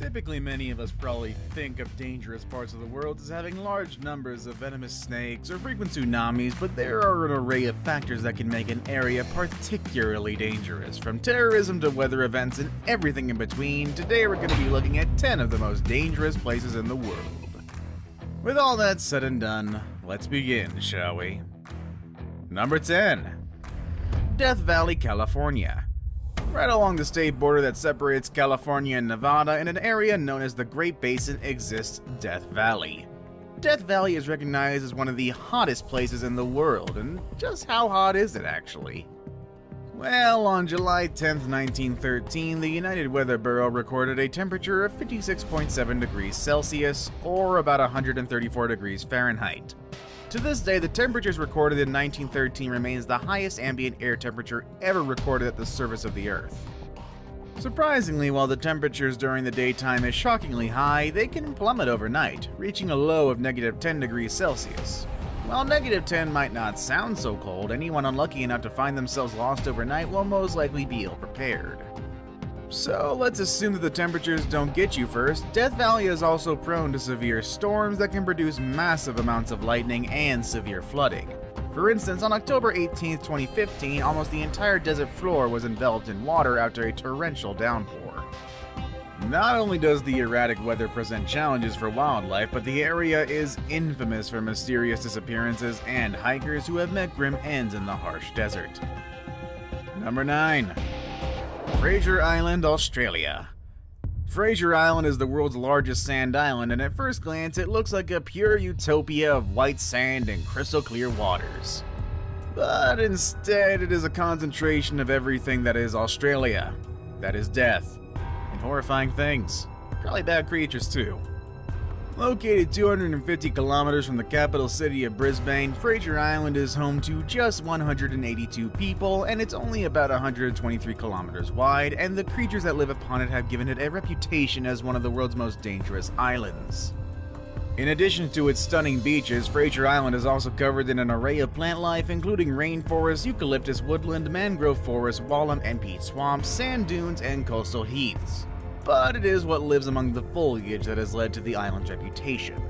Typically, many of us probably think of dangerous parts of the world as having large numbers of venomous snakes or frequent tsunamis, but there are an array of factors that can make an area particularly dangerous. From terrorism to weather events and everything in between, today we're going to be looking at 10 of the most dangerous places in the world. With all that said and done, let's begin, shall we? Number 10. Death Valley, California. Right along the state border that separates California and Nevada, in an area known as the Great Basin, exists Death Valley. Death Valley is recognized as one of the hottest places in the world, and just how hot is it actually? Well, on July 10th, 1913, the United Weather Bureau recorded a temperature of 56.7 degrees Celsius, or about 134 degrees Fahrenheit. To this day, the temperatures recorded in 1913 remains the highest ambient air temperature ever recorded at the surface of the Earth. Surprisingly, while the temperatures during the daytime is shockingly high, they can plummet overnight, reaching a low of -10 degrees Celsius. While -10 might not sound so cold, anyone unlucky enough to find themselves lost overnight will most likely be ill-prepared. So let's assume that the temperatures don't get you first. Death Valley is also prone to severe storms that can produce massive amounts of lightning and severe flooding. For instance, on October 18, 2015, almost the entire desert floor was enveloped in water after a torrential downpour. Not only does the erratic weather present challenges for wildlife, but the area is infamous for mysterious disappearances and hikers who have met grim ends in the harsh desert. Number 9. Fraser Island, Australia. Fraser Island is the world's largest sand island, and at first glance it looks like a pure utopia of white sand and crystal clear waters. But instead it is a concentration of everything that is Australia. That is death. And horrifying things. Probably bad creatures too. Located 250 kilometers from the capital city of Brisbane, Fraser Island is home to just 182 people, and it's only about 123 kilometers wide, and the creatures that live upon it have given it a reputation as one of the world's most dangerous islands. In addition to its stunning beaches, Fraser Island is also covered in an array of plant life, including rainforest, eucalyptus woodland, mangrove forest, wallam and peat swamps, sand dunes, and coastal heaths. But it is what lives among the foliage that has led to the island's reputation.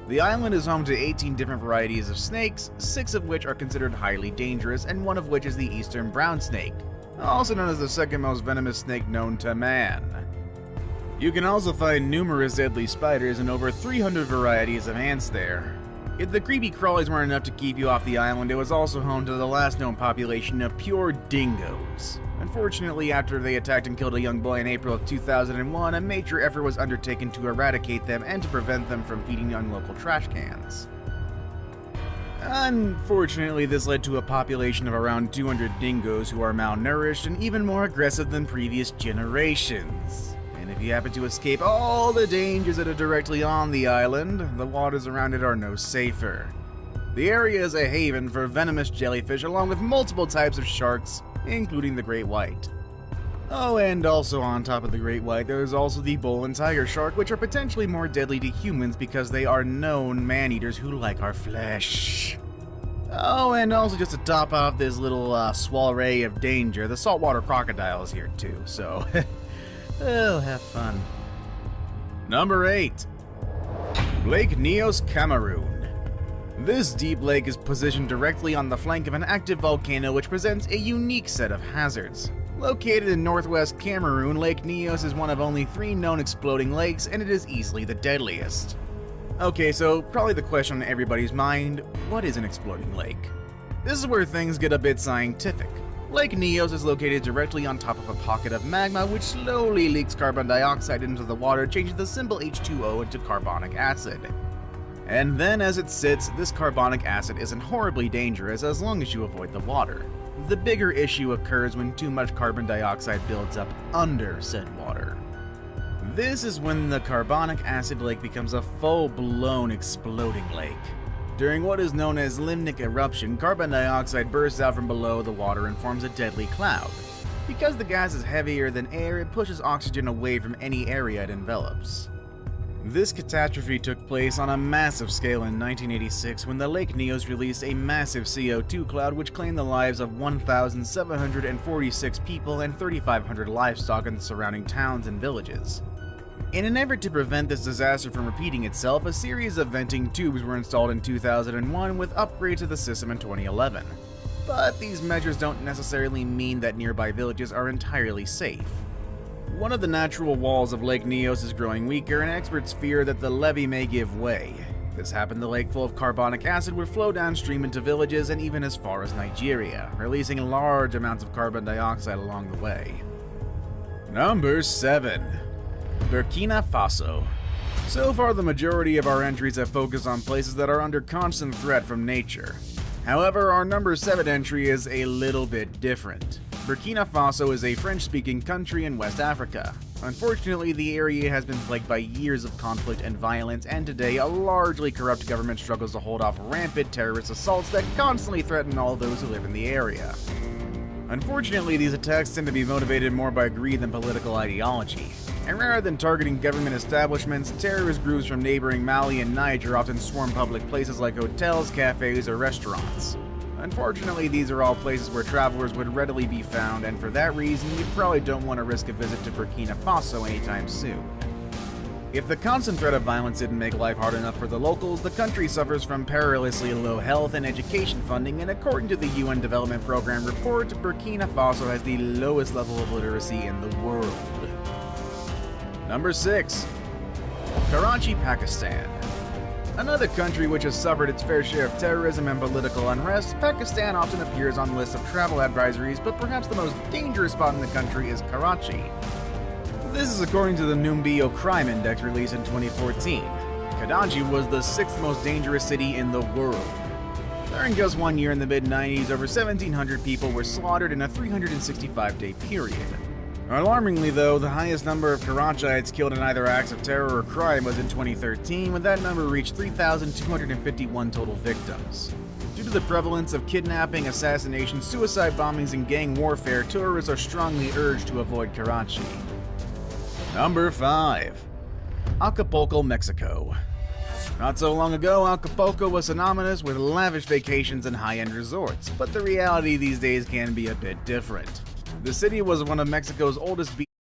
The island is home to 18 different varieties of snakes, 6 of which are considered highly dangerous, and one of which is the eastern brown snake, also known as the second most venomous snake known to man. You can also find numerous deadly spiders and over 300 varieties of ants there. If the creepy crawlies weren't enough to keep you off the island, it was also home to the last known population of pure dingoes. Unfortunately, after they attacked and killed a young boy in April of 2001, a major effort was undertaken to eradicate them and to prevent them from feeding on local trash cans. Unfortunately, this led to a population of around 200 dingoes who are malnourished and even more aggressive than previous generations. And if you happen to escape all the dangers that are directly on the island, the waters around it are no safer. The area is a haven for venomous jellyfish along with multiple types of sharks, including the great white. Oh, and also on top of the great white, there is also the bull and tiger shark, which are potentially more deadly to humans because they are known man-eaters who like our flesh. Oh, and also just to top off this little soiree of danger, the saltwater crocodile is here too, so oh, have fun. Number 8. Lake Nyos, Cameroon. This deep lake is positioned directly on the flank of an active volcano which presents a unique set of hazards. Located in northwest Cameroon, Lake Nyos is one of only 3 known exploding lakes, and it is easily the deadliest. Okay, so probably the question on everybody's mind, what is an exploding lake? This is where things get a bit scientific. Lake Nyos is located directly on top of a pocket of magma which slowly leaks carbon dioxide into the water, changing the simple H2O into carbonic acid. And then as it sits, this carbonic acid isn't horribly dangerous as long as you avoid the water. The bigger issue occurs when too much carbon dioxide builds up under said water. This is when the carbonic acid lake becomes a full-blown exploding lake. During what is known as limnic eruption, carbon dioxide bursts out from below the water and forms a deadly cloud. Because the gas is heavier than air, it pushes oxygen away from any area it envelops. This catastrophe took place on a massive scale in 1986 when the Lake Nyos released a massive CO2 cloud which claimed the lives of 1,746 people and 3,500 livestock in the surrounding towns and villages. In an effort to prevent this disaster from repeating itself, a series of venting tubes were installed in 2001 with upgrades to the system in 2011. But these measures don't necessarily mean that nearby villages are entirely safe. One of the natural walls of Lake Nyos is growing weaker, and experts fear that the levee may give way. If this happened, the lake full of carbonic acid would flow downstream into villages and even as far as Nigeria, releasing large amounts of carbon dioxide along the way. Number 7. Burkina Faso. So far, the majority of our entries have focused on places that are under constant threat from nature. However, our number 7 entry is a little bit different. Burkina Faso is a French-speaking country in West Africa. Unfortunately, the area has been plagued by years of conflict and violence, and today a largely corrupt government struggles to hold off rampant terrorist assaults that constantly threaten all those who live in the area. Unfortunately, these attacks tend to be motivated more by greed than political ideology. And rather than targeting government establishments, terrorist groups from neighboring Mali and Niger often swarm public places like hotels, cafes, or restaurants. Unfortunately, these are all places where travelers would readily be found, and for that reason, you probably don't want to risk a visit to Burkina Faso anytime soon. If the constant threat of violence didn't make life hard enough for the locals, the country suffers from perilously low health and education funding, and according to the UN Development Program report, Burkina Faso has the lowest level of literacy in the world. Number 6. Karachi, Pakistan. Another country which has suffered its fair share of terrorism and political unrest, Pakistan often appears on lists of travel advisories, but perhaps the most dangerous spot in the country is Karachi. This is according to the Numbeo Crime Index released in 2014. Karachi was the 6th most dangerous city in the world. During just 1 year in the mid-90s, over 1,700 people were slaughtered in a 365-day period. Alarmingly though, the highest number of Karachiites killed in either acts of terror or crime was in 2013, when that number reached 3,251 total victims. Due to the prevalence of kidnapping, assassination, suicide bombings, and gang warfare, tourists are strongly urged to avoid Karachi. Number 5. Acapulco, Mexico. Not so long ago, Acapulco was synonymous with lavish vacations and high-end resorts, but the reality these days can be a bit different. The city was one of Mexico's oldest beaches.